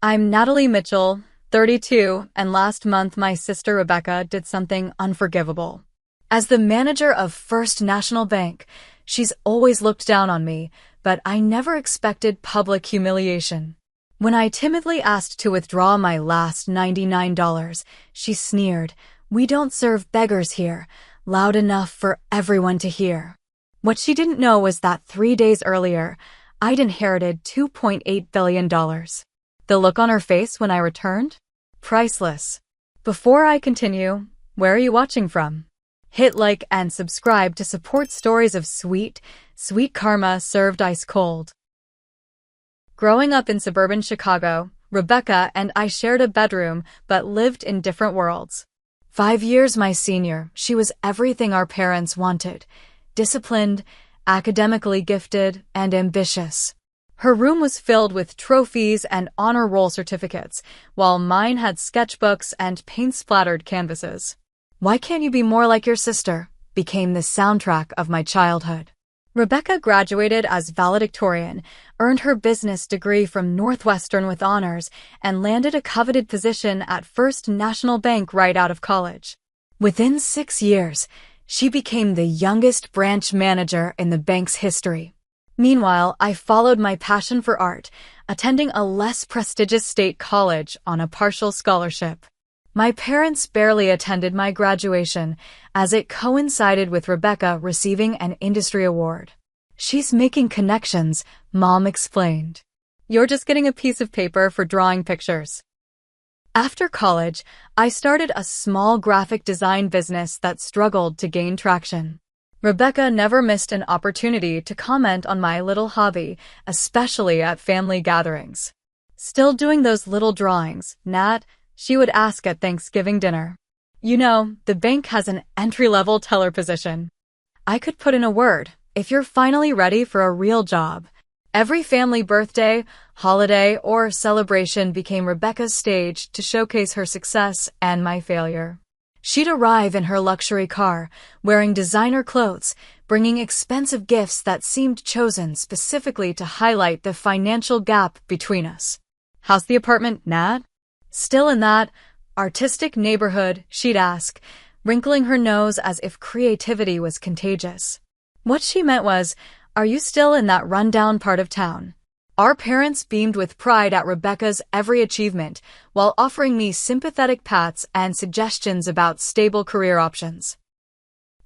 I'm Natalie Mitchell, 32, and last month my sister Rebecca did something unforgivable. As the manager of First National Bank, she's always looked down on me, but I never expected public humiliation. When I timidly asked to withdraw my last $99, she sneered, "We don't serve beggars here," loud enough for everyone to hear. What she didn't know was that 3 days earlier, I'd inherited $2.8 billion. The look on her face when I returned? Priceless. Before I continue, where are you watching from? Hit like and subscribe to support stories of sweet karma served ice cold. Growing up in suburban Chicago, Rebecca and I shared a bedroom but lived in different worlds. 5 years my senior, she was everything our parents wanted: disciplined, academically gifted, and ambitious. Her room was filled with trophies and honor roll certificates, while mine had sketchbooks and paint-splattered canvases. "Why can't you be more like your sister?" became the soundtrack of my childhood. Rebecca graduated as valedictorian, earned her business degree from Northwestern with honors, and landed a coveted position at First National Bank right out of college. Within 6 years, she became the youngest branch manager in the bank's history. Meanwhile, I followed my passion for art, attending a less prestigious state college on a partial scholarship. My parents barely attended my graduation, as it coincided with Rebecca receiving an industry award. "She's making connections," Mom explained. "You're just getting a piece of paper for drawing pictures." After college, I started a small graphic design business that struggled to gain traction. Rebecca never missed an opportunity to comment on my little hobby, especially at family gatherings. "Still doing those little drawings, Nat?" she would ask at Thanksgiving dinner. "You know, the bank has an entry-level teller position." I could put in a word: "If you're finally ready for a real job." Every family birthday, holiday, or celebration became Rebecca's stage to showcase her success and my failure. She'd arrive in her luxury car, wearing designer clothes, bringing expensive gifts that seemed chosen specifically to highlight the financial gap between us. "How's the apartment, Nat?" "Still in that artistic neighborhood?" she'd ask, wrinkling her nose as if creativity was contagious. What she meant was, "Are you still in that rundown part of town?" Our parents beamed with pride at Rebecca's every achievement, while offering me sympathetic pats and suggestions about stable career options.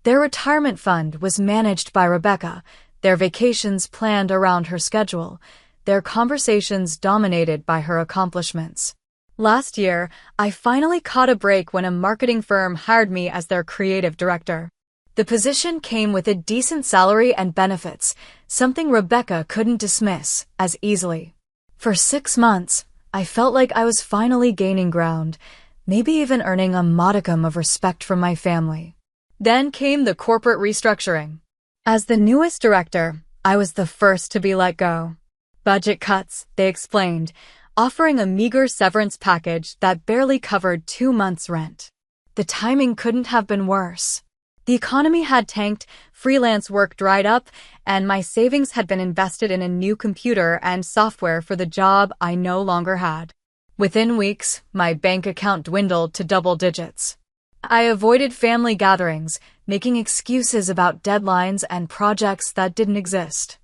Their retirement fund was managed by Rebecca, their vacations planned around her schedule, their conversations dominated by her accomplishments. Last year, I finally caught a break when a marketing firm hired me as their creative director. The position came with a decent salary and benefits, something Rebecca couldn't dismiss as easily. For 6 months, I felt like I was finally gaining ground, maybe even earning a modicum of respect from my family. Then came the corporate restructuring. As the newest director, I was the first to be let go. "Budget cuts," they explained, offering a meager severance package that barely covered 2 months' rent. The timing couldn't have been worse. The economy had tanked, freelance work dried up, and my savings had been invested in a new computer and software for the job I no longer had. Within weeks, my bank account dwindled to double digits. I avoided family gatherings, making excuses about deadlines and projects that didn't exist.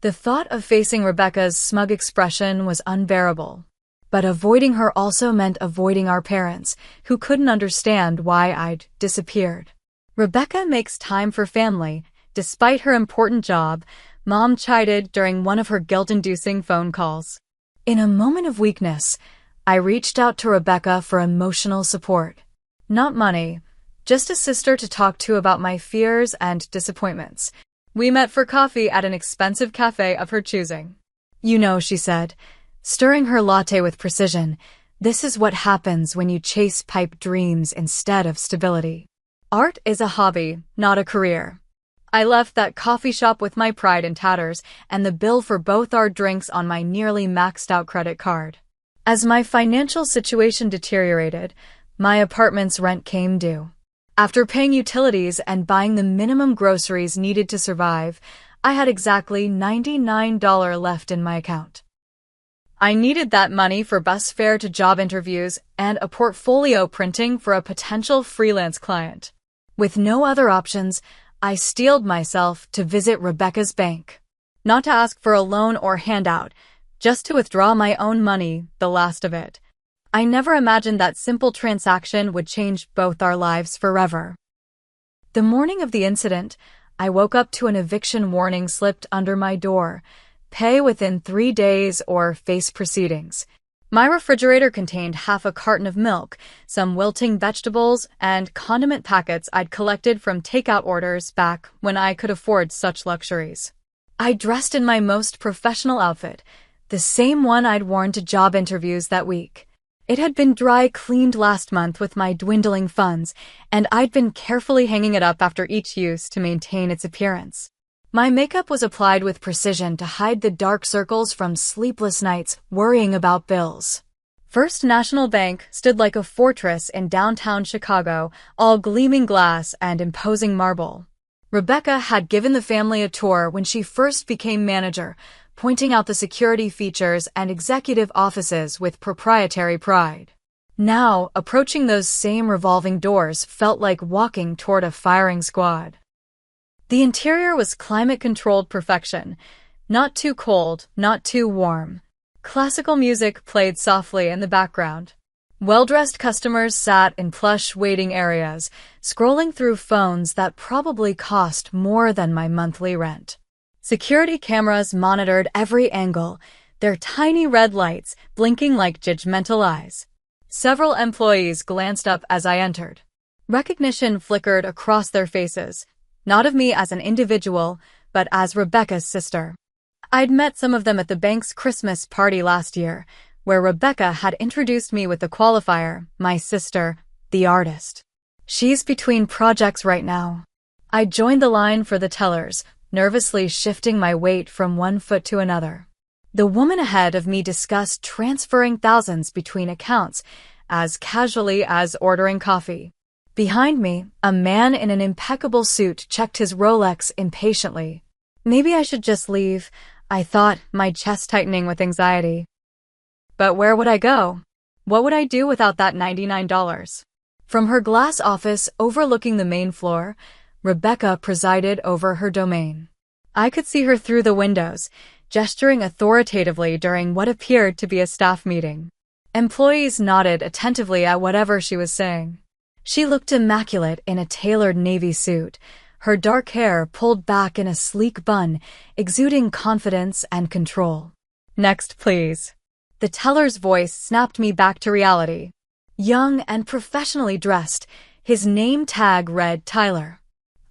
The thought of facing Rebecca's smug expression was unbearable. But avoiding her also meant avoiding our parents, who couldn't understand why I'd disappeared. "Rebecca makes time for family, despite her important job," Mom chided during one of her guilt-inducing phone calls. In a moment of weakness, I reached out to Rebecca for emotional support. Not money, just a sister to talk to about my fears and disappointments. We met for coffee at an expensive cafe of her choosing. "You know," she said, stirring her latte with precision, "this is what happens when you chase pipe dreams instead of stability. Art is a hobby, not a career." I left that coffee shop with my pride in tatters and the bill for both our drinks on my nearly maxed-out credit card. As my financial situation deteriorated, my apartment's rent came due. After paying utilities and buying the minimum groceries needed to survive, I had exactly $99 left in my account. I needed that money for bus fare to job interviews and a portfolio printing for a potential freelance client. With no other options, I steeled myself to visit Rebecca's bank. Not to ask for a loan or handout, just to withdraw my own money, the last of it. I never imagined that simple transaction would change both our lives forever. The morning of the incident, I woke up to an eviction warning slipped under my door. Pay within 3 days or face proceedings. My refrigerator contained half a carton of milk, some wilting vegetables, and condiment packets I'd collected from takeout orders back when I could afford such luxuries. I dressed in my most professional outfit, the same one I'd worn to job interviews that week. It had been dry cleaned last month with my dwindling funds, and I'd been carefully hanging it up after each use to maintain its appearance. My makeup was applied with precision to hide the dark circles from sleepless nights worrying about bills. First National Bank stood like a fortress in downtown Chicago, all gleaming glass and imposing marble. Rebecca had given the family a tour when she first became manager, pointing out the security features and executive offices with proprietary pride. Now, approaching those same revolving doors felt like walking toward a firing squad. The interior was climate-controlled perfection. Not too cold, not too warm. Classical music played softly in the background. Well-dressed customers sat in plush waiting areas, scrolling through phones that probably cost more than my monthly rent. Security cameras monitored every angle, their tiny red lights blinking like judgmental eyes. Several employees glanced up as I entered. Recognition flickered across their faces. Not of me as an individual, but as Rebecca's sister. I'd met some of them at the bank's Christmas party last year, where Rebecca had introduced me with the qualifier, my sister, the artist. She's between projects right now. I joined the line for the tellers, nervously shifting my weight from one foot to another. The woman ahead of me discussed transferring thousands between accounts, as casually as ordering coffee. Behind me, a man in an impeccable suit checked his Rolex impatiently. Maybe I should just leave, I thought, my chest tightening with anxiety. But where would I go? What would I do without that $99? From her glass office overlooking the main floor, Rebecca presided over her domain. I could see her through the windows, gesturing authoritatively during what appeared to be a staff meeting. Employees nodded attentively at whatever she was saying. She looked immaculate in a tailored navy suit, her dark hair pulled back in a sleek bun, exuding confidence and control. Next, please. The teller's voice snapped me back to reality. Young and professionally dressed, his name tag read Tyler.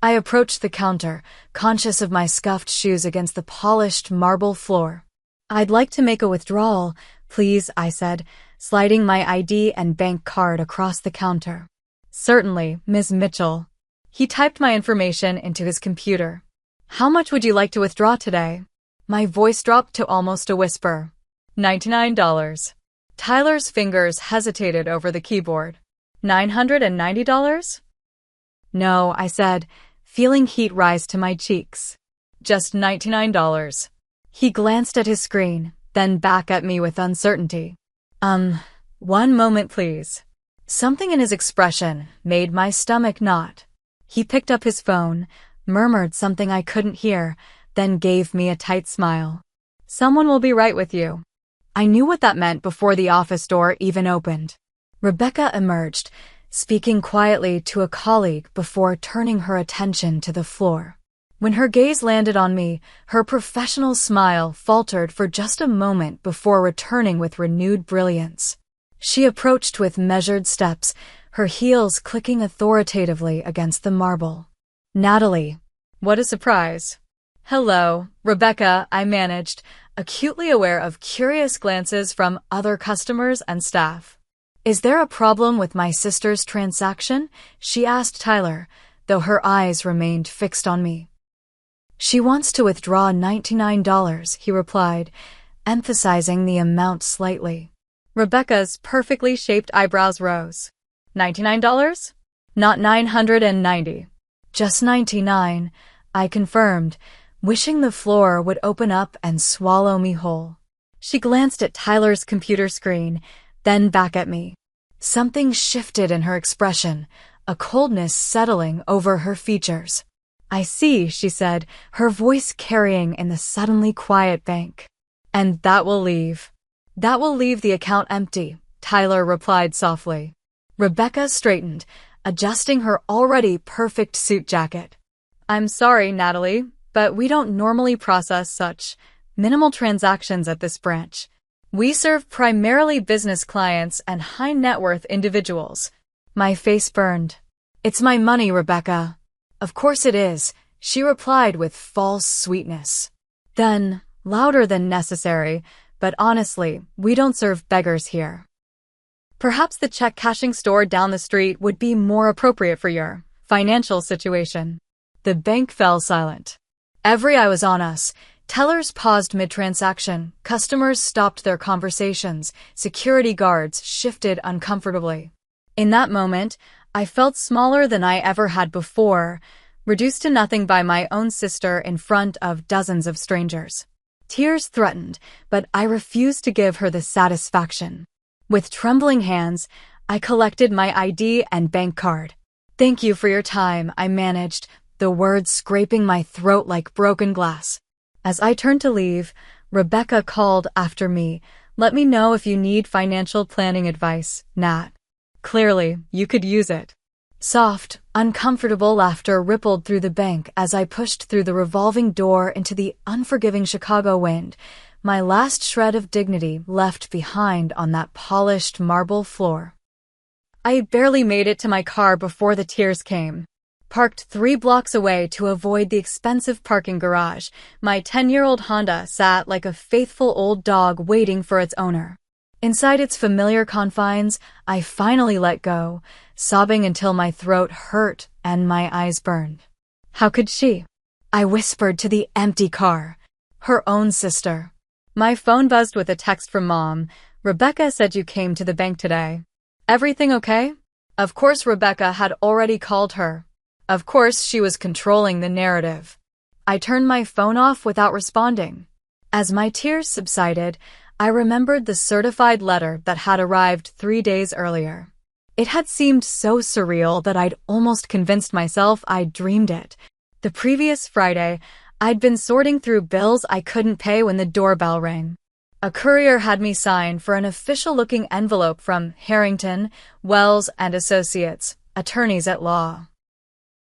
I approached the counter, conscious of my scuffed shoes against the polished marble floor. I'd like to make a withdrawal, please, I said, sliding my ID and bank card across the counter. Certainly, Ms. Mitchell. He typed my information into his computer. How much would you like to withdraw today? My voice dropped to almost a whisper. $99. Tyler's fingers hesitated over the keyboard. $990? No, I said, feeling heat rise to my cheeks. Just $99. He glanced at his screen, then back at me with uncertainty. One moment, please. Something in his expression made my stomach knot. He picked up his phone, murmured something I couldn't hear, then gave me a tight smile. Someone will be right with you. I knew what that meant before the office door even opened. Rebecca emerged, speaking quietly to a colleague before turning her attention to the floor. When her gaze landed on me, her professional smile faltered for just a moment before returning with renewed brilliance. She approached with measured steps, her heels clicking authoritatively against the marble. Natalie. What a surprise. Hello, Rebecca, I managed, acutely aware of curious glances from other customers and staff. Is there a problem with my sister's transaction? She asked Tyler, though her eyes remained fixed on me. She wants to withdraw $99, he replied, emphasizing the amount slightly. Rebecca's perfectly shaped eyebrows rose. $99? Not $990. Just $99, I confirmed, wishing the floor would open up and swallow me whole. She glanced at Tyler's computer screen, then back at me. Something shifted in her expression, a coldness settling over her features. "I see," she said, her voice carrying in the suddenly quiet bank. "And that will leave." "That will leave the account empty," Tyler replied softly. Rebecca straightened, adjusting her already perfect suit jacket. "I'm sorry, Natalie, but we don't normally process such minimal transactions at this branch. We serve primarily business clients and high-net-worth individuals." My face burned. "It's my money, Rebecca." "Of course it is," she replied with false sweetness. Then, louder than necessary, "But honestly, we don't serve beggars here. Perhaps the check cashing store down the street would be more appropriate for your financial situation." The bank fell silent. Every eye was on us. Tellers paused mid-transaction, customers stopped their conversations, security guards shifted uncomfortably. In that moment, I felt smaller than I ever had before, reduced to nothing by my own sister in front of dozens of strangers. Tears threatened, but I refused to give her the satisfaction. With trembling hands, I collected my ID and bank card. "Thank you for your time," I managed, the words scraping my throat like broken glass. As I turned to leave, Rebecca called after me, "Let me know if you need financial planning advice, Nat. Clearly, you could use it." Soft, uncomfortable laughter rippled through the bank as I pushed through the revolving door into the unforgiving Chicago wind, my last shred of dignity left behind on that polished marble floor. I barely made it to my car before the tears came. Parked 3 blocks away to avoid the expensive parking garage, my 10-year-old Honda sat like a faithful old dog waiting for its owner. Inside its familiar confines, I finally let go, sobbing until my throat hurt and my eyes burned. How could she? I whispered to the empty car. Her own sister. My phone buzzed with a text from Mom. "Rebecca said you came to the bank today. Everything okay?" Of course Rebecca had already called her. Of course she was controlling the narrative. I turned my phone off without responding. As my tears subsided, I remembered the certified letter that had arrived 3 days earlier. It had seemed so surreal that I'd almost convinced myself I'd dreamed it. The previous Friday, I'd been sorting through bills I couldn't pay when the doorbell rang. A courier had me sign for an official-looking envelope from Harrington, Wells and Associates, attorneys at law.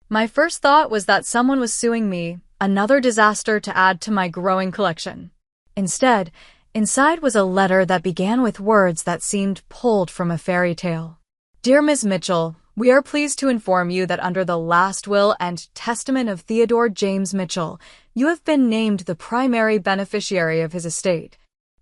My first thought was that someone was suing me, another disaster to add to my growing collection. Instead, inside was a letter that began with words that seemed pulled from a fairy tale. "Dear Ms. Mitchell, we are pleased to inform you that under the last will and testament of Theodore James Mitchell, you have been named the primary beneficiary of his estate."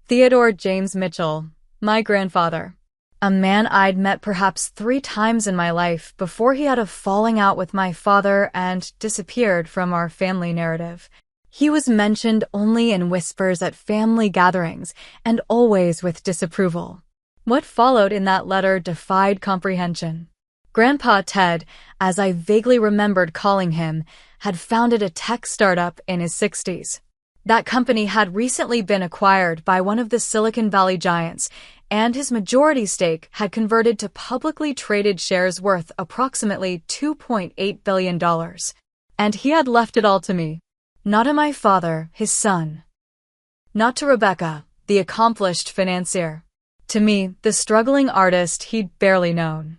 Theodore James Mitchell, my grandfather. A man I'd met perhaps 3 times in my life before he had a falling out with my father and disappeared from our family narrative. He was mentioned only in whispers at family gatherings, and always with disapproval. What followed in that letter defied comprehension. Grandpa Ted, as I vaguely remembered calling him, had founded a tech startup in his 60s. That company had recently been acquired by one of the Silicon Valley giants, and his majority stake had converted to publicly traded shares worth approximately $2.8 billion. And he had left it all to me. Not to my father, his son. Not to Rebecca, the accomplished financier. To me, the struggling artist he'd barely known.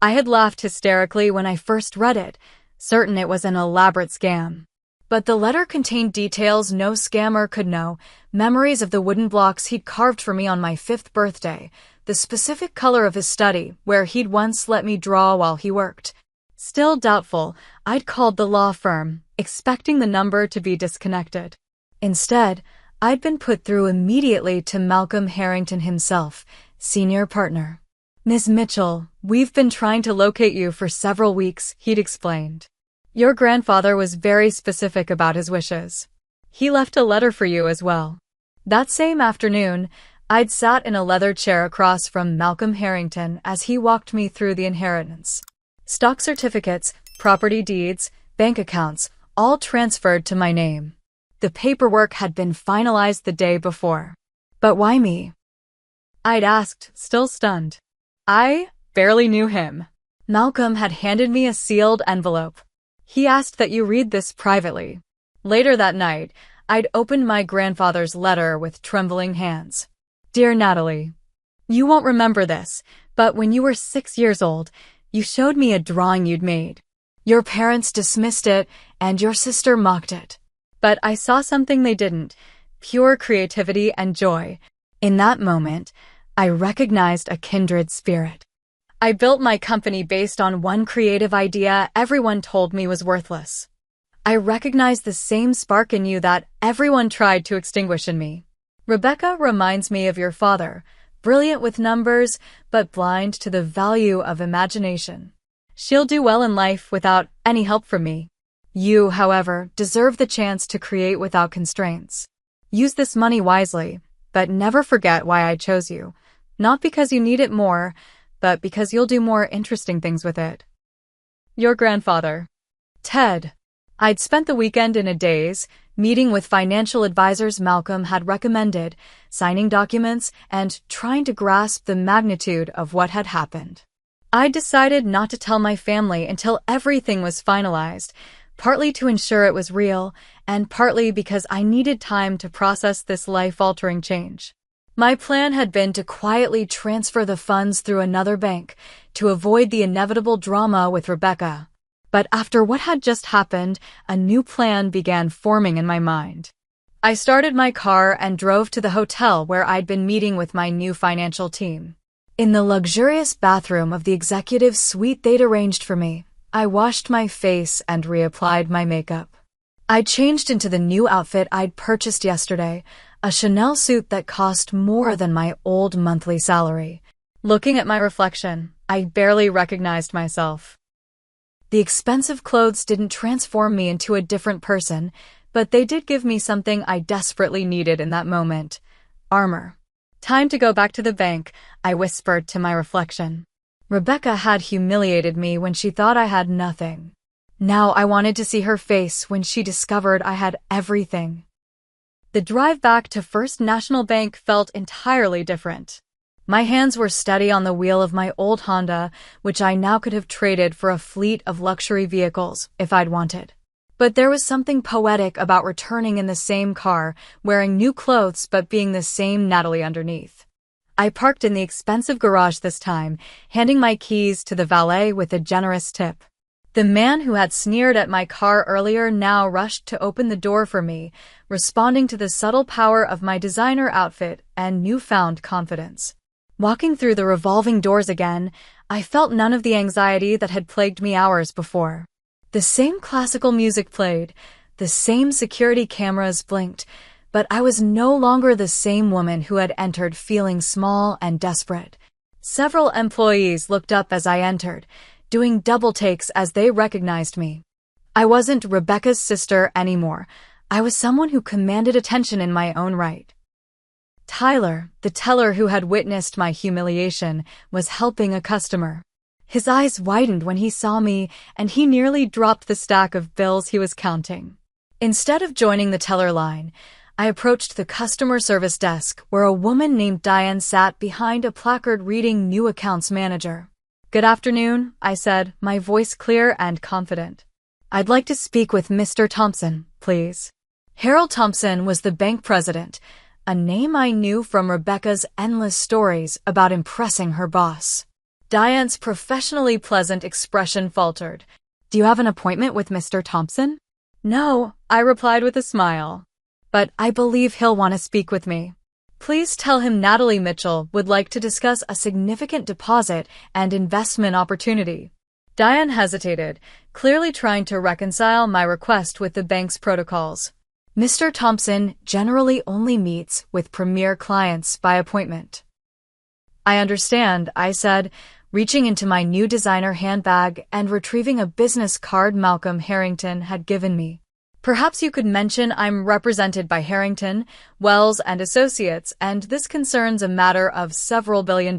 I had laughed hysterically when I first read it, certain it was an elaborate scam. But the letter contained details no scammer could know, memories of the wooden blocks he'd carved for me on my 5th birthday, the specific color of his study, where he'd once let me draw while he worked. Still doubtful, I'd called the law firm, expecting the number to be disconnected. Instead, I'd been put through immediately to Malcolm Harrington himself, senior partner. "Ms. Mitchell, we've been trying to locate you for several weeks," he'd explained. "Your grandfather was very specific about his wishes. He left a letter for you as well." That same afternoon, I'd sat in a leather chair across from Malcolm Harrington as he walked me through the inheritance. Stock certificates, property deeds, bank accounts, all transferred to my name. The paperwork had been finalized the day before. But why me? I'd asked, still stunned. I barely knew him. Malcolm had handed me a sealed envelope. He asked that you read this privately. Later that night, I'd opened my grandfather's letter with trembling hands. Dear Natalie, you won't remember this, but when you were 6 years old, you showed me a drawing you'd made. Your parents dismissed it, and your sister mocked it. But I saw something they didn't, pure creativity and joy. In that moment, I recognized a kindred spirit. I built my company based on one creative idea everyone told me was worthless. I recognized the same spark in you that everyone tried to extinguish in me. Rebecca reminds me of your father, brilliant with numbers, but blind to the value of imagination. She'll do well in life without any help from me. You, however, deserve the chance to create without constraints. Use this money wisely, but never forget why I chose you. Not because you need it more, but because you'll do more interesting things with it. Your grandfather. Ted. I'd spent the weekend in a daze, meeting with financial advisors Malcolm had recommended, signing documents, and trying to grasp the magnitude of what had happened. I decided not to tell my family until everything was finalized, partly to ensure it was real, and partly because I needed time to process this life-altering change. My plan had been to quietly transfer the funds through another bank, to avoid the inevitable drama with Rebecca. But after what had just happened, a new plan began forming in my mind. I started my car and drove to the hotel where I'd been meeting with my new financial team. In the luxurious bathroom of the executive suite they'd arranged for me, I washed my face and reapplied my makeup. I changed into the new outfit I'd purchased yesterday, a Chanel suit that cost more than my old monthly salary. Looking at my reflection, I barely recognized myself. The expensive clothes didn't transform me into a different person, but they did give me something I desperately needed in that moment: armor. Time to go back to the bank, I whispered to my reflection. Rebecca had humiliated me when she thought I had nothing. Now I wanted to see her face when she discovered I had everything. The drive back to First National Bank felt entirely different. My hands were steady on the wheel of my old Honda, which I now could have traded for a fleet of luxury vehicles if I'd wanted. But there was something poetic about returning in the same car, wearing new clothes but being the same Natalie underneath. I parked in the expensive garage this time, handing my keys to the valet with a generous tip. The man who had sneered at my car earlier now rushed to open the door for me, responding to the subtle power of my designer outfit and newfound confidence. Walking through the revolving doors again, I felt none of the anxiety that had plagued me hours before. The same classical music played, the same security cameras blinked, but I was no longer the same woman who had entered feeling small and desperate. Several employees looked up as I entered, doing double takes as they recognized me. I wasn't Rebecca's sister anymore. I was someone who commanded attention in my own right. Tyler, the teller who had witnessed my humiliation, was helping a customer. His eyes widened when he saw me, and he nearly dropped the stack of bills he was counting. Instead of joining the teller line, I approached the customer service desk where a woman named Diane sat behind a placard reading New Accounts Manager. Good afternoon, I said, my voice clear and confident. I'd like to speak with Mr. Thompson, please. Harold Thompson was the bank president, a name I knew from Rebecca's endless stories about impressing her boss. Diane's professionally pleasant expression faltered. Do you have an appointment with Mr. Thompson? No, I replied with a smile. But I believe he'll want to speak with me. Please tell him Natalie Mitchell would like to discuss a significant deposit and investment opportunity. Diane hesitated, clearly trying to reconcile my request with the bank's protocols. Mr. Thompson generally only meets with premier clients by appointment. I understand, I said, reaching into my new designer handbag and retrieving a business card Malcolm Harrington had given me. Perhaps you could mention I'm represented by Harrington, Wells and Associates, and this concerns a matter of several $1 billion.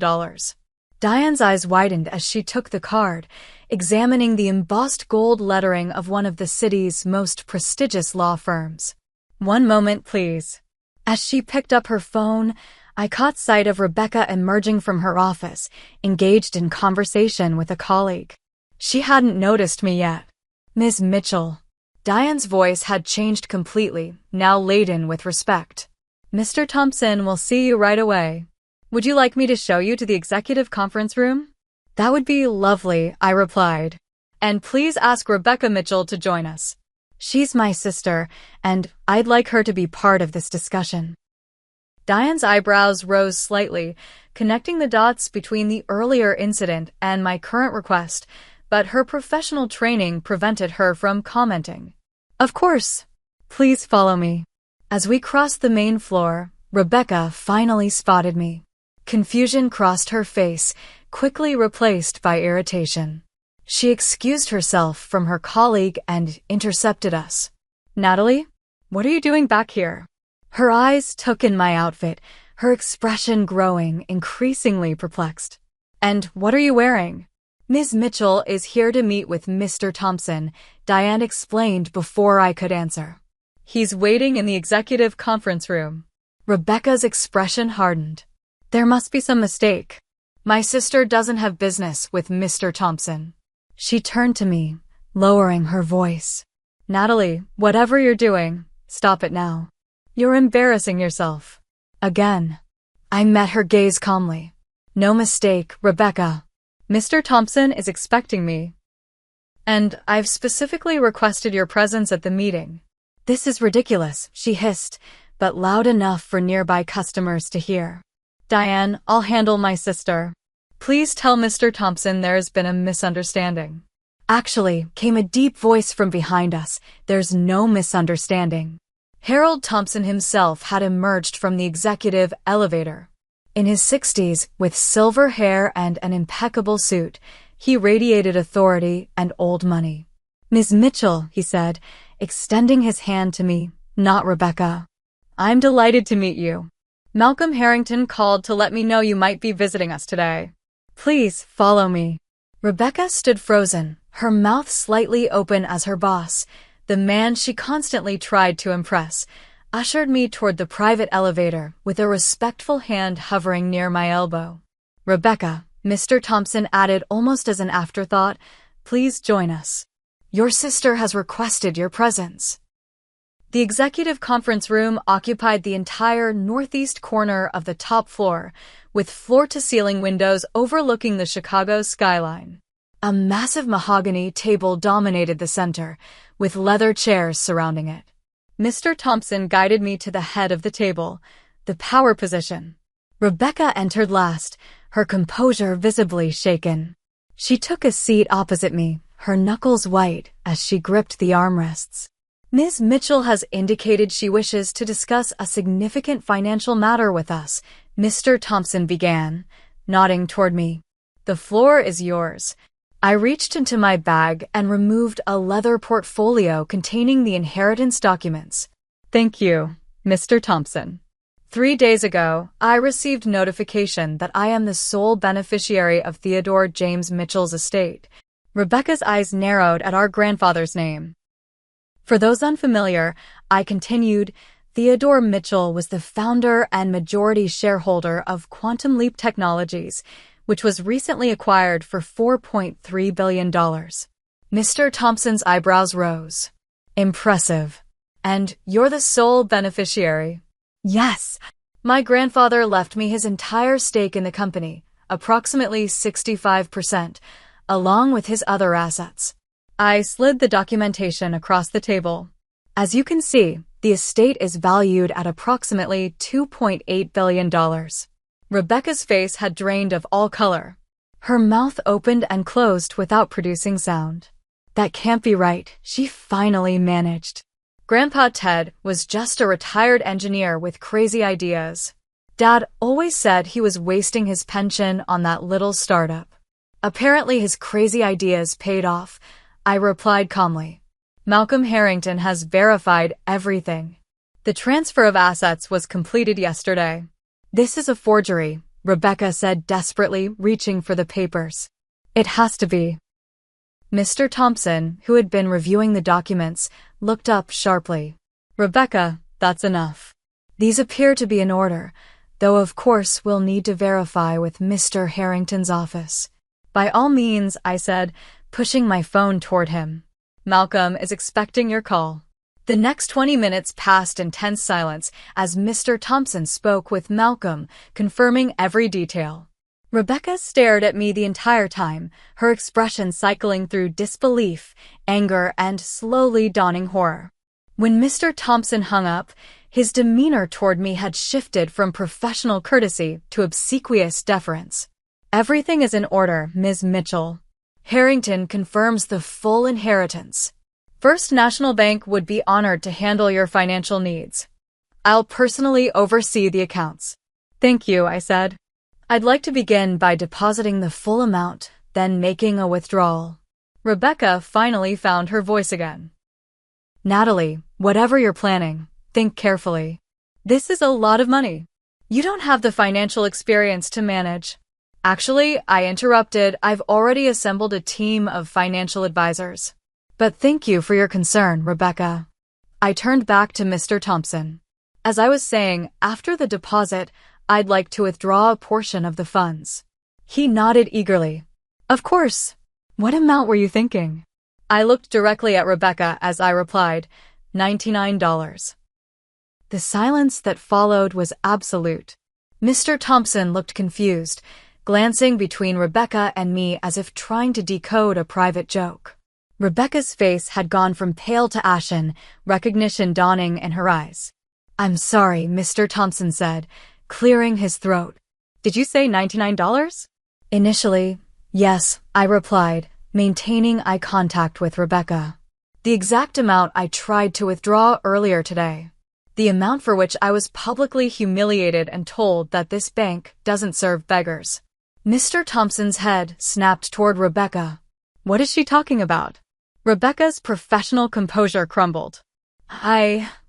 Diane's eyes widened as she took the card, examining the embossed gold lettering of one of the city's most prestigious law firms. One moment, please. As she picked up her phone, I caught sight of Rebecca emerging from her office, engaged in conversation with a colleague. She hadn't noticed me yet. "Ms. Mitchell." Diane's voice had changed completely, now laden with respect. "Mr. Thompson will see you right away. Would you like me to show you to the executive conference room?" "That would be lovely," I replied. "And please ask Rebecca Mitchell to join us. She's my sister, and I'd like her to be part of this discussion." Diane's eyebrows rose slightly, connecting the dots between the earlier incident and my current request, but her professional training prevented her from commenting. "Of course. Please follow me." As we crossed the main floor, Rebecca finally spotted me. Confusion crossed her face, quickly replaced by irritation. She excused herself from her colleague and intercepted us. "Natalie, what are you doing back here?" Her eyes took in my outfit, her expression growing, increasingly perplexed. "And what are you wearing?" "Ms. Mitchell is here to meet with Mr. Thompson," Diane explained before I could answer. "He's waiting in the executive conference room." Rebecca's expression hardened. "There must be some mistake. My sister doesn't have business with Mr. Thompson." She turned to me, lowering her voice. "Natalie, whatever you're doing, stop it now. You're embarrassing yourself." Again. I met her gaze calmly. "No mistake, Rebecca. Mr. Thompson is expecting me. And I've specifically requested your presence at the meeting." "This is ridiculous," she hissed, but loud enough for nearby customers to hear. "Diane, I'll handle my sister. Please tell Mr. Thompson there's been a misunderstanding." "Actually," came a deep voice from behind us, "there's no misunderstanding." Harold Thompson himself had emerged from the executive elevator. In his 60s, with silver hair and an impeccable suit, he radiated authority and old money. "Ms. Mitchell," he said, extending his hand to me, "not Rebecca." "I'm delighted to meet you. Malcolm Harrington called to let me know you might be visiting us today. Please follow me." Rebecca stood frozen, her mouth slightly open as her boss, the man she constantly tried to impress, ushered me toward the private elevator with a respectful hand hovering near my elbow. "Rebecca," Mr. Thompson added almost as an afterthought, "please join us. Your sister has requested your presence." The executive conference room occupied the entire northeast corner of the top floor, with floor-to-ceiling windows overlooking the Chicago skyline. A massive mahogany table dominated the center, with leather chairs surrounding it. Mr. Thompson guided me to the head of the table, the power position. Rebecca entered last, her composure visibly shaken. She took a seat opposite me, her knuckles white as she gripped the armrests. "Ms. Mitchell has indicated she wishes to discuss a significant financial matter with us," Mr. Thompson began, nodding toward me. "The floor is yours." I reached into my bag and removed a leather portfolio containing the inheritance documents. "Thank you, Mr. Thompson. 3 days ago, I received notification that I am the sole beneficiary of Theodore James Mitchell's estate." Rebecca's eyes narrowed at our grandfather's name. For those unfamiliar, I continued, Theodore Mitchell was the founder and majority shareholder of Quantum Leap Technologies, which was recently acquired for $4.3 billion. Mr. Thompson's eyebrows rose. "Impressive. And you're the sole beneficiary?" "Yes." "My grandfather left me his entire stake in the company, approximately 65%, along with his other assets." I slid the documentation across the table. "As you can see, the estate is valued at approximately $2.8 billion. Rebecca's face had drained of all color. Her mouth opened and closed without producing sound. "That can't be right," she finally managed. "Grandpa Ted was just a retired engineer with crazy ideas. Dad always said he was wasting his pension on that little startup. Apparently his crazy ideas paid off," I replied calmly. "Malcolm Harrington has verified everything. The transfer of assets was completed yesterday." "This is a forgery," Rebecca said desperately, reaching for the papers. "It has to be." Mr. Thompson, who had been reviewing the documents, looked up sharply. "Rebecca, that's enough. These appear to be in order, though of course we'll need to verify with Mr. Harrington's office. By all means, I said, pushing my phone toward him. Malcolm is expecting your call. The next 20 minutes passed in tense silence as Mr. Thompson spoke with Malcolm, confirming every detail. Rebecca stared at me the entire time, her expression cycling through disbelief, anger, and slowly dawning horror. When Mr. Thompson hung up, his demeanor toward me had shifted from professional courtesy to obsequious deference. Everything is in order, Ms. Mitchell. Harrington confirms the full inheritance. First National Bank would be honored to handle your financial needs. I'll personally oversee the accounts. Thank you, I said. I'd like to begin by depositing the full amount, then making a withdrawal. Rebecca finally found her voice again. Natalie, whatever you're planning, think carefully. This is a lot of money. You don't have the financial experience to manage. Actually, I interrupted. I've already assembled a team of financial advisors. But thank you for your concern, Rebecca. I turned back to Mr. Thompson. As I was saying, after the deposit, I'd like to withdraw a portion of the funds. He nodded eagerly. Of course. What amount were you thinking? I looked directly at Rebecca as I replied, $99. The silence that followed was absolute. Mr. Thompson looked confused, glancing between Rebecca and me as if trying to decode a private joke. Rebecca's face had gone from pale to ashen, recognition dawning in her eyes. I'm sorry, Mr. Thompson said, clearing his throat. Did you say $99? Initially, yes, I replied, maintaining eye contact with Rebecca. The exact amount I tried to withdraw earlier today. The amount for which I was publicly humiliated and told that this bank doesn't serve beggars. Mr. Thompson's head snapped toward Rebecca. What is she talking about? Rebecca's professional composure crumbled.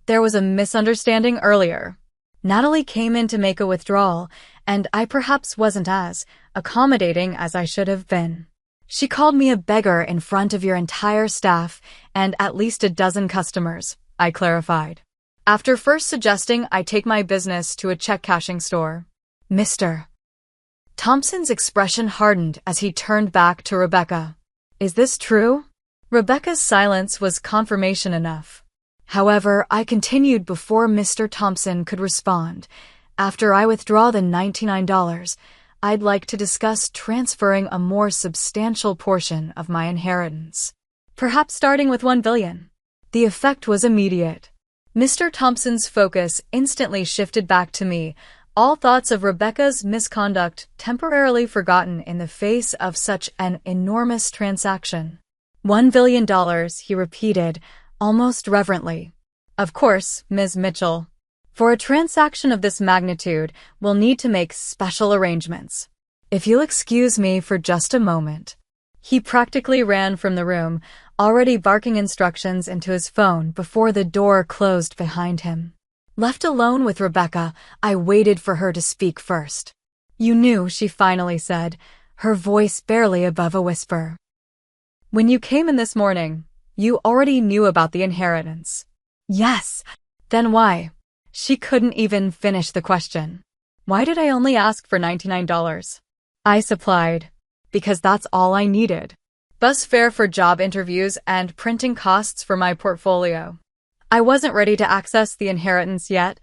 There was a misunderstanding earlier. Natalie came in to make a withdrawal, and I perhaps wasn't as accommodating as I should have been. She called me a beggar in front of your entire staff and at least a dozen customers, I clarified. After first suggesting I take my business to a check-cashing store. Mr. Thompson's expression hardened as he turned back to Rebecca. Is this true? Rebecca's silence was confirmation enough. However, I continued before Mr. Thompson could respond. After I withdraw the $99, I'd like to discuss transferring a more substantial portion of my inheritance. Perhaps starting with $1 billion. The effect was immediate. Mr. Thompson's focus instantly shifted back to me, all thoughts of Rebecca's misconduct temporarily forgotten in the face of such an enormous transaction. $1 billion, he repeated, almost reverently. Of course, Ms. Mitchell. For a transaction of this magnitude, we'll need to make special arrangements. If you'll excuse me for just a moment. He practically ran from the room, already barking instructions into his phone before the door closed behind him. Left alone with Rebecca, I waited for her to speak first. You knew, she finally said, her voice barely above a whisper. When you came in this morning, you already knew about the inheritance. Yes. Then why? She couldn't even finish the question. Why did I only ask for $99? I supplied. Because that's all I needed. Bus fare for job interviews and printing costs for my portfolio. I wasn't ready to access the inheritance yet.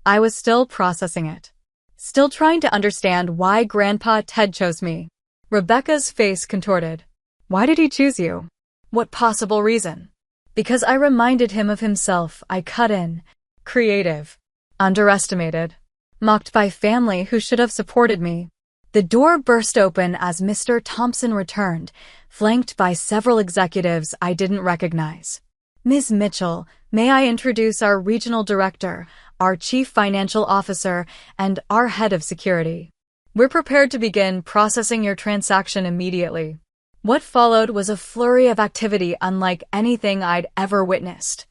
I was still processing it. Still trying to understand why Grandpa Ted chose me. Rebecca's face contorted. Why did he choose you? What possible reason? Because I reminded him of himself, I cut in. Creative. Underestimated. Mocked by family who should have supported me. The door burst open as Mr. Thompson returned, flanked by several executives I didn't recognize. Ms. Mitchell, may I introduce our regional director, our chief financial officer, and our head of security. We're prepared to begin processing your transaction immediately. What followed was a flurry of activity unlike anything I'd ever witnessed.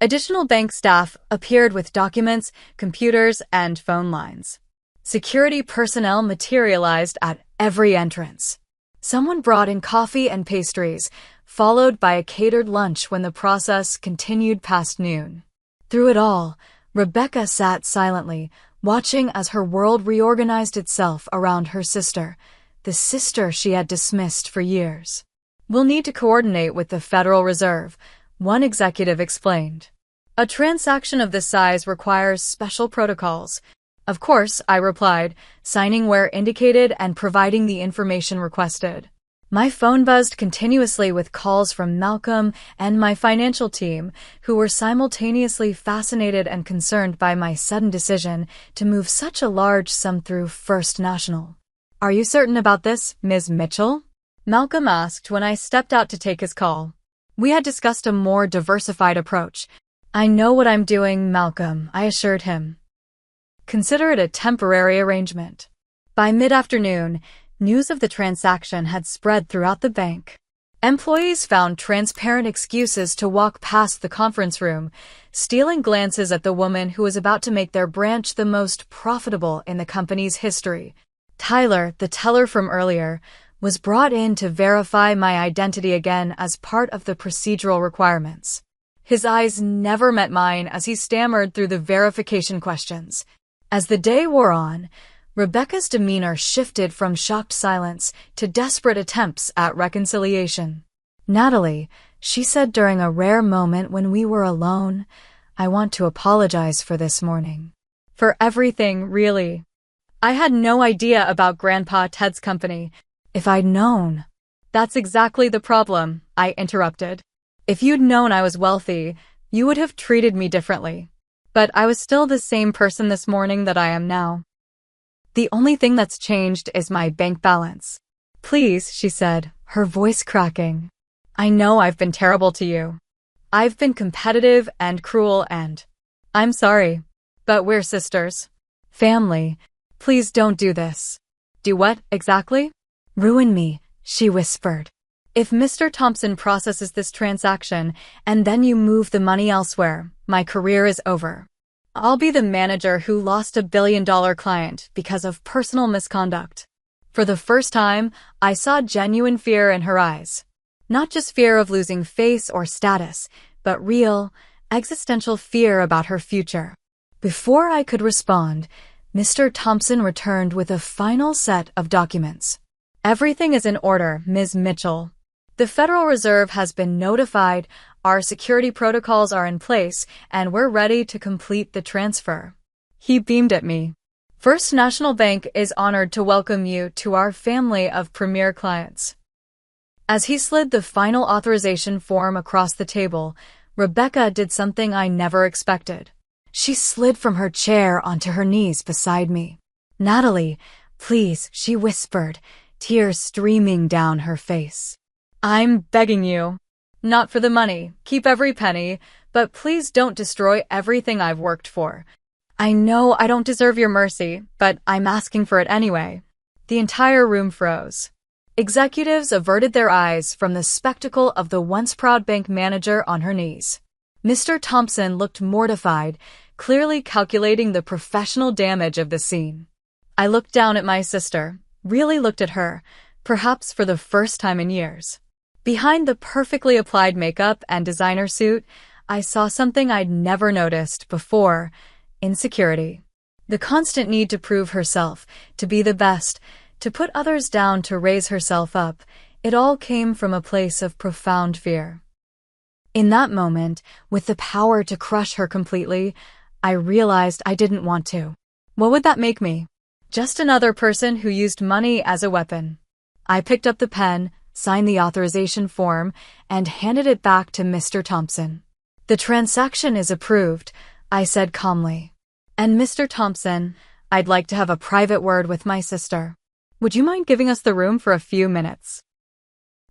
Additional bank staff appeared with documents, computers, and phone lines. Security personnel materialized at every entrance. Someone brought in coffee and pastries, followed by a catered lunch when the process continued past noon. Through it all, Rebecca sat silently, watching as her world reorganized itself around her sister, the sister she had dismissed for years. "We'll need to coordinate with the Federal Reserve," one executive explained. "A transaction of this size requires special protocols." "Of course," I replied, signing where indicated and providing the information requested. My phone buzzed continuously with calls from Malcolm and my financial team, who were simultaneously fascinated and concerned by my sudden decision to move such a large sum through First National. "Are you certain about this, Ms. Mitchell?" Malcolm asked when I stepped out to take his call. We had discussed a more diversified approach. "I know what I'm doing, Malcolm," I assured him. "Consider it a temporary arrangement." By mid-afternoon, news of the transaction had spread throughout the bank. Employees found transparent excuses to walk past the conference room, stealing glances at the woman who was about to make their branch the most profitable in the company's history. Tyler, the teller from earlier, was brought in to verify my identity again as part of the procedural requirements. His eyes never met mine as he stammered through the verification questions. As the day wore on, Rebecca's demeanor shifted from shocked silence to desperate attempts at reconciliation. "Natalie," she said during a rare moment when we were alone, "I want to apologize for this morning." "For everything, really." I had no idea about Grandpa Ted's company. "If I'd known." "That's exactly the problem," I interrupted. "If you'd known I was wealthy, you would have treated me differently. But I was still the same person this morning that I am now. The only thing that's changed is my bank balance." "Please," she said, her voice cracking. "I know I've been terrible to you. I've been competitive and cruel and I'm sorry. But we're sisters. Family. Please don't do this." "Do what, exactly?" "Ruin me," she whispered. "If Mr. Thompson processes this transaction and then you move the money elsewhere, my career is over. I'll be the manager who lost a billion-dollar client because of personal misconduct." For the first time, I saw genuine fear in her eyes. Not just fear of losing face or status, but real, existential fear about her future. Before I could respond, Mr. Thompson returned with a final set of documents. "Everything is in order, Ms. Mitchell. The Federal Reserve has been notified, our security protocols are in place, and we're ready to complete the transfer." He beamed at me. "First National Bank is honored to welcome you to our family of premier clients." As he slid the final authorization form across the table, Rebecca did something I never expected. She slid from her chair onto her knees beside me. "Natalie, please," she whispered, tears streaming down her face. "I'm begging you. Not for the money, keep every penny, but please don't destroy everything I've worked for. I know I don't deserve your mercy, but I'm asking for it anyway." The entire room froze. Executives averted their eyes from the spectacle of the once proud bank manager on her knees. Mr. Thompson looked mortified, clearly calculating the professional damage of the scene. I looked down at my sister, really looked at her, perhaps for the first time in years. Behind the perfectly applied makeup and designer suit, I saw something I'd never noticed before: insecurity. The constant need to prove herself, to be the best, to put others down, to raise herself up. It all came from a place of profound fear. In that moment, with the power to crush her completely, I realized I didn't want to. What would that make me? Just another person who used money as a weapon. I picked up the pen, signed the authorization form, and handed it back to Mr. Thompson. "The transaction is approved," I said calmly. "And Mr. Thompson, I'd like to have a private word with my sister. Would you mind giving us the room for a few minutes?"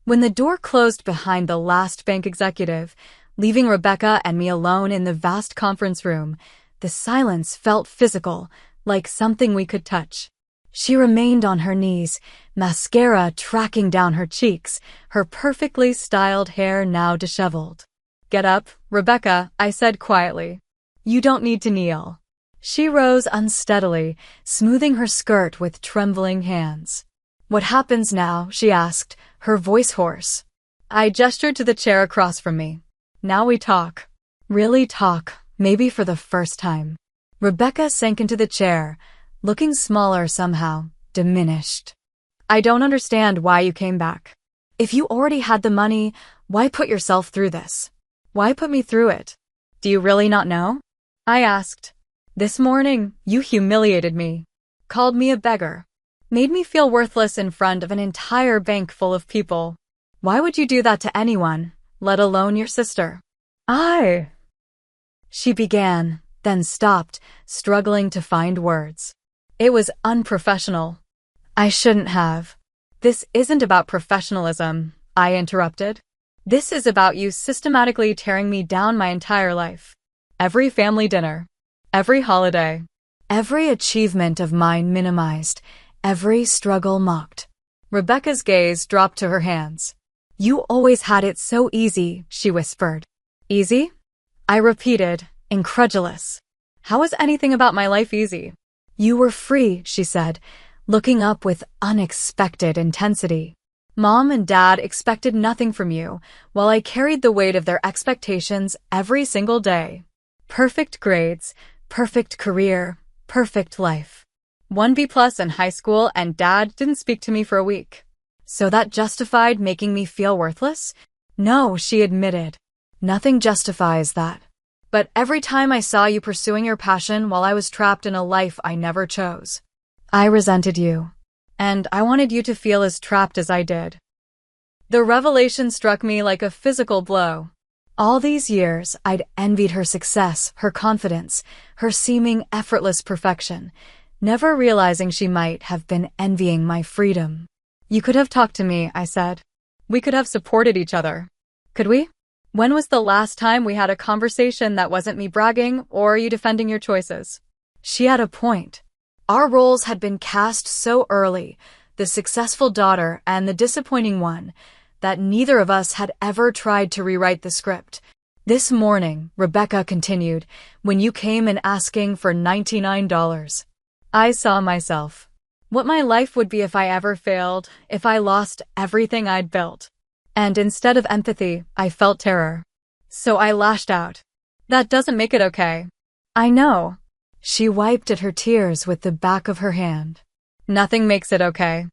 When the door closed behind the last bank executive, leaving Rebecca and me alone in the vast conference room, the silence felt physical, like something we could touch. She remained on her knees, mascara tracking down her cheeks, her perfectly styled hair now disheveled. "Get up, Rebecca," I said quietly. "You don't need to kneel." She rose unsteadily, smoothing her skirt with trembling hands. "What happens now?" she asked, her voice hoarse. I gestured to the chair across from me. "Now we talk." "Really talk, Maybe for the first time. Rebecca sank into the chair, looking smaller somehow, diminished. I don't understand why you came back. If you already had the money, why put yourself through this? Why put me through it? Do you really not know? I asked. This morning, you humiliated me, called me a beggar, made me feel worthless in front of an entire bank full of people. Why would you do that to anyone, let alone your sister? She began, then stopped, struggling to find words. It was unprofessional. I shouldn't have. This isn't about professionalism, I interrupted. This is about you systematically tearing me down my entire life. Every family dinner, every holiday, every achievement of mine minimized, every struggle mocked. Rebecca's gaze dropped to her hands. You always had it so easy, she whispered. Easy? I repeated, incredulous. How is anything about my life easy? You were free, she said, looking up with unexpected intensity. Mom and Dad expected nothing from you, while I carried the weight of their expectations every single day. Perfect grades, perfect career, perfect life. 1 B+ in high school and Dad didn't speak to me for a week. So that justified making me feel worthless? No, she admitted. Nothing justifies that. But every time I saw you pursuing your passion while I was trapped in a life I never chose, I resented you. And I wanted you to feel as trapped as I did. The revelation struck me like a physical blow. All these years, I'd envied her success, her confidence, her seeming effortless perfection, never realizing she might have been envying my freedom. You could have talked to me, I said. We could have supported each other. Could we? When was the last time we had a conversation that wasn't me bragging or you defending your choices? She had a point. Our roles had been cast so early, the successful daughter and the disappointing one, that neither of us had ever tried to rewrite the script. This morning, Rebecca continued, when you came in asking for $99, I saw myself. What my life would be if I ever failed, if I lost everything I'd built. And instead of empathy, I felt terror. So I lashed out. That doesn't make it okay. I know. She wiped at her tears with the back of her hand. Nothing makes it okay.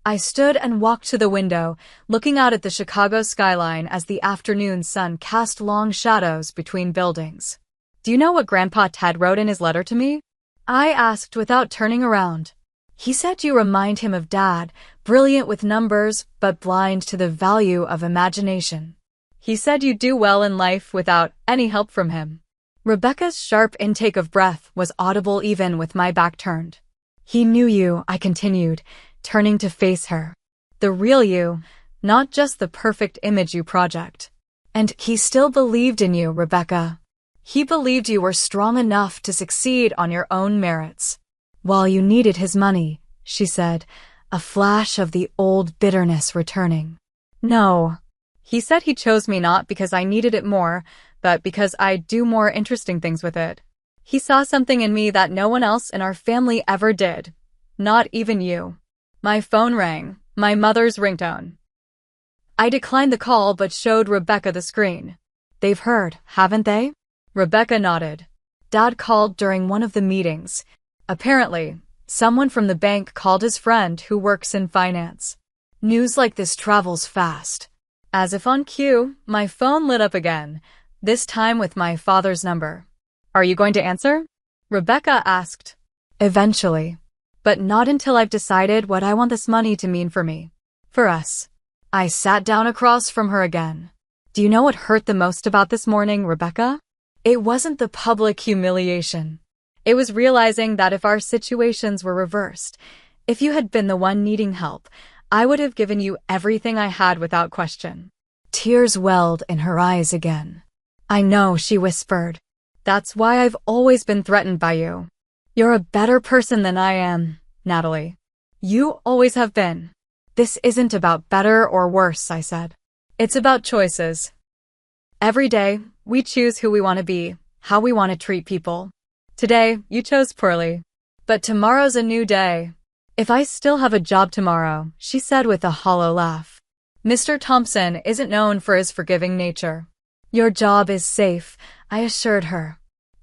I stood and walked to the window, looking out at the Chicago skyline as the afternoon sun cast long shadows between buildings. Do you know what Grandpa Ted wrote in his letter to me? I asked without turning around. He said you remind him of Dad, brilliant with numbers, but blind to the value of imagination. He said you'd do well in life without any help from him. Rebecca's sharp intake of breath was audible even with my back turned. He knew you, I continued, turning to face her. The real you, not just the perfect image you project. And he still believed in you, Rebecca. He believed you were strong enough to succeed on your own merits. While you needed his money, she said, a flash of the old bitterness returning. No. He said he chose me not because I needed it more, but because I'd do more interesting things with it. He saw something in me that no one else in our family ever did. Not even you. My phone rang, my mother's ringtone. I declined the call but showed Rebecca the screen. They've heard, haven't they? Rebecca nodded. Dad called during one of the meetings. Apparently, someone from the bank called his friend who works in finance. News like this travels fast. As if on cue, my phone lit up again, this time with my father's number. Are you going to answer? Rebecca asked. Eventually. But not until I've decided what I want this money to mean for me. For us. I sat down across from her again. Do you know what hurt the most about this morning, Rebecca? It wasn't the public humiliation. It was realizing that if our situations were reversed, if you had been the one needing help, I would have given you everything I had without question. Tears welled in her eyes again. I know, she whispered. That's why I've always been threatened by you. You're a better person than I am, Natalie. You always have been. This isn't about better or worse, I said. It's about choices. Every day, we choose who we want to be, how we want to treat people. Today, you chose poorly. But tomorrow's a new day. If I still have a job tomorrow, she said with a hollow laugh. Mr. Thompson isn't known for his forgiving nature. Your job is safe, I assured her.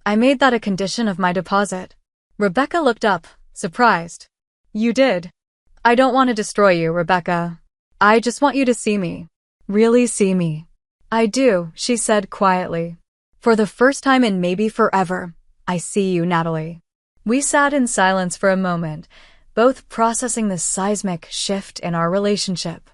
I made that a condition of my deposit. Rebecca looked up, surprised. You did? I don't want to destroy you, Rebecca. I just want you to see me. Really see me. I do, she said quietly. For the first time in maybe forever, I see you, Natalie. We sat in silence for a moment, both processing the seismic shift in our relationship.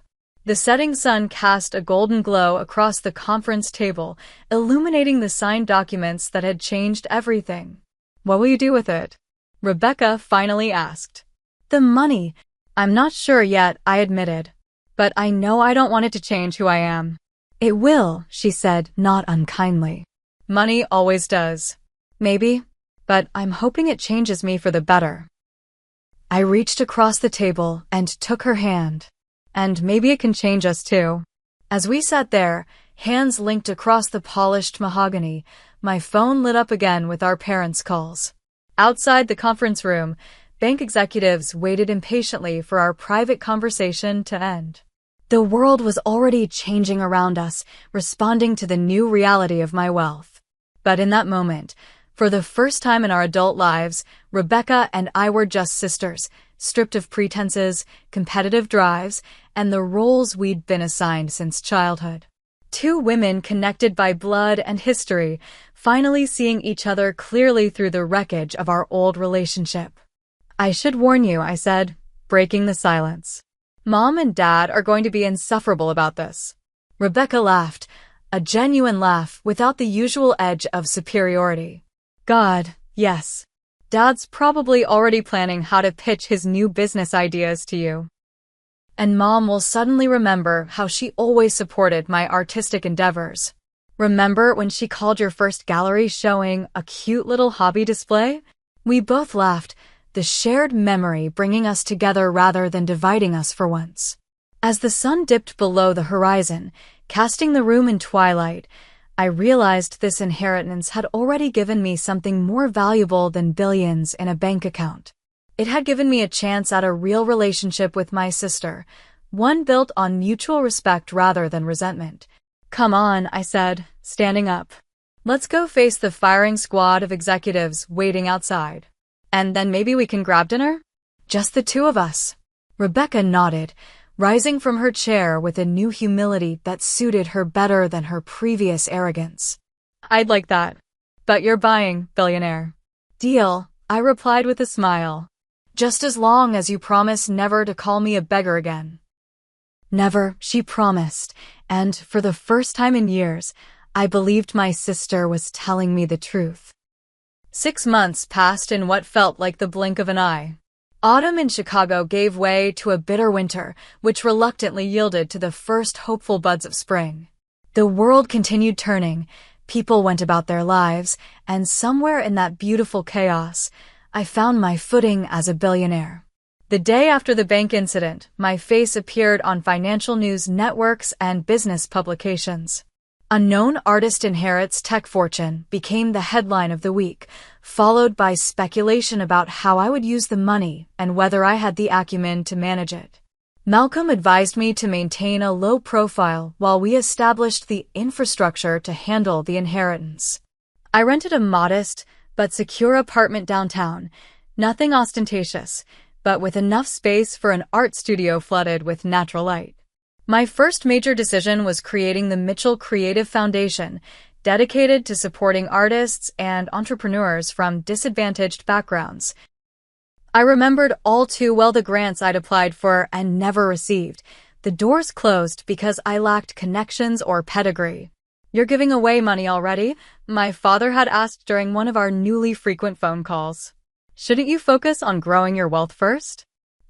The setting sun cast a golden glow across the conference table, illuminating the signed documents that had changed everything. What will you do with it? Rebecca finally asked. The money. I'm not sure yet, I admitted. But I know I don't want it to change who I am. It will, she said, not unkindly. Money always does. Maybe, but I'm hoping it changes me for the better. I reached across the table and took her hand. And maybe it can change us too. As we sat there, hands linked across the polished mahogany, my phone lit up again with our parents' calls. Outside the conference room, bank executives waited impatiently for our private conversation to end. The world was already changing around us, responding to the new reality of my wealth. But in that moment, for the first time in our adult lives, Rebecca and I were just sisters, stripped of pretenses, competitive drives, and the roles we'd been assigned since childhood. Two women connected by blood and history, finally seeing each other clearly through the wreckage of our old relationship. I should warn you, I said, breaking the silence. Mom and Dad are going to be insufferable about this. Rebecca laughed, a genuine laugh without the usual edge of superiority. God, yes. Dad's probably already planning how to pitch his new business ideas to you. And Mom will suddenly remember how she always supported my artistic endeavors. Remember when she called your first gallery showing a cute little hobby display? We both laughed, the shared memory bringing us together rather than dividing us for once. As the sun dipped below the horizon, casting the room in twilight, I realized this inheritance had already given me something more valuable than billions in a bank account. It had given me a chance at a real relationship with my sister, one built on mutual respect rather than resentment. Come on, I said, standing up. Let's go face the firing squad of executives waiting outside. And then maybe we can grab dinner? Just the two of us. Rebecca nodded, rising from her chair with a new humility that suited her better than her previous arrogance. I'd like that. But you're buying, billionaire. Deal, I replied with a smile. Just as long as you promise never to call me a beggar again. Never, she promised, and for the first time in years, I believed my sister was telling me the truth. 6 months passed in what felt like the blink of an eye. Autumn in Chicago gave way to a bitter winter, which reluctantly yielded to the first hopeful buds of spring. The world continued turning, people went about their lives, and somewhere in that beautiful chaos, I found my footing as a billionaire. The day after the bank incident, my face appeared on financial news networks and business publications. Unknown artist inherits tech fortune became the headline of the week, followed by speculation about how I would use the money and whether I had the acumen to manage it. Malcolm advised me to maintain a low profile while we established the infrastructure to handle the inheritance. I rented a modest but secure apartment downtown, nothing ostentatious, but with enough space for an art studio flooded with natural light. My first major decision was creating the Mitchell Creative Foundation, dedicated to supporting artists and entrepreneurs from disadvantaged backgrounds. I remembered all too well the grants I'd applied for and never received. The doors closed because I lacked connections or pedigree. You're giving away money already? My father had asked during one of our newly frequent phone calls. Shouldn't you focus on growing your wealth first?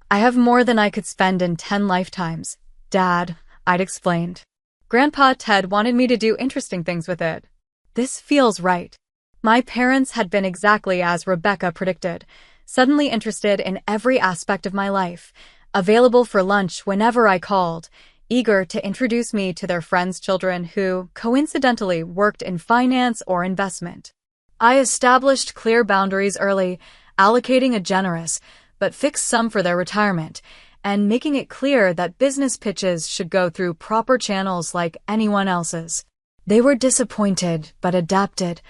I have more than I could spend in 10 lifetimes. Dad, I'd explained. Grandpa Ted wanted me to do interesting things with it. This feels right. My parents had been exactly as Rebecca predicted, suddenly interested in every aspect of my life, available for lunch whenever I called, eager to introduce me to their friends' children who, coincidentally, worked in finance or investment. I established clear boundaries early, allocating a generous, but fixed sum for their retirement, and making it clear that business pitches should go through proper channels like anyone else's. They were disappointed but adapted,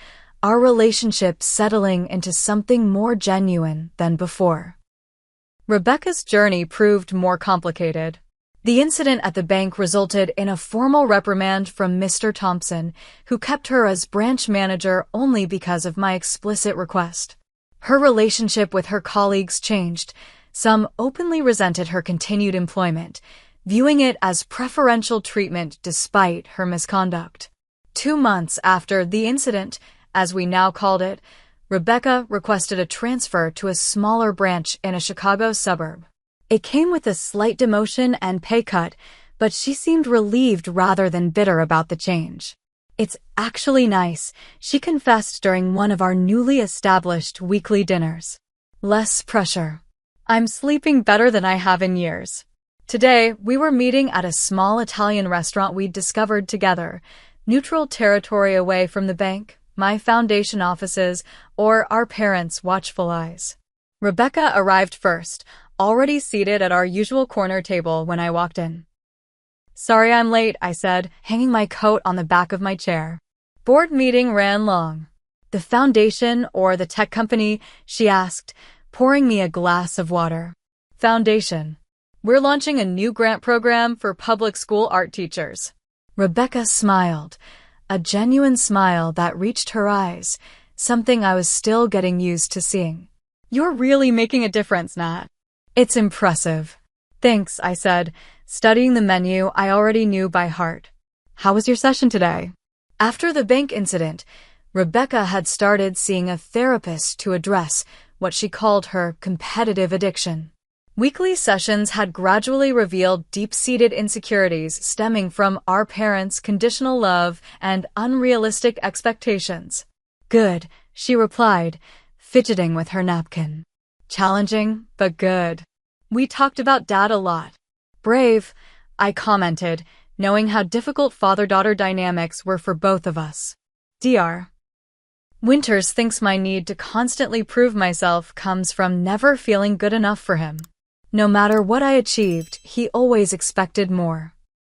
our relationship settling into something more genuine than before. Rebecca's journey proved more complicated. The incident at the bank resulted in a formal reprimand from Mr. Thompson, who kept her as branch manager only because of my explicit request. Her relationship with her colleagues changed. Some openly resented her continued employment, viewing it as preferential treatment despite her misconduct. 2 months after the incident, as we now called it, Rebecca requested a transfer to a smaller branch in a Chicago suburb. It came with a slight demotion and pay cut, but she seemed relieved rather than bitter about the change. "It's actually nice," she confessed during one of our newly established weekly dinners. "Less pressure. I'm sleeping better than I have in years." Today, we were meeting at a small Italian restaurant we'd discovered together, neutral territory away from the bank, my foundation offices, or our parents' watchful eyes. Rebecca arrived first, already seated at our usual corner table when I walked in. "Sorry I'm late," I said, hanging my coat on the back of my chair. "Board meeting ran long." "The foundation or the tech company?" she asked, pouring me a glass of water. "Foundation. We're launching a new grant program for public school art teachers." Rebecca smiled, a genuine smile that reached her eyes, something I was still getting used to seeing. "You're really making a difference, Nat." "It's impressive." "Thanks," I said, studying the menu I already knew by heart. "How was your session today?" After the bank incident, Rebecca had started seeing a therapist to address what she called her competitive addiction. Weekly sessions had gradually revealed deep-seated insecurities stemming from our parents' conditional love and unrealistic expectations. "Good," she replied, fidgeting with her napkin. "Challenging, but good." "We talked about Dad a lot." "Brave," I commented, knowing how difficult father-daughter dynamics were for both of us. Dr. Winters thinks my need to constantly prove myself comes from never feeling good enough for him. No matter what I achieved, he always expected more.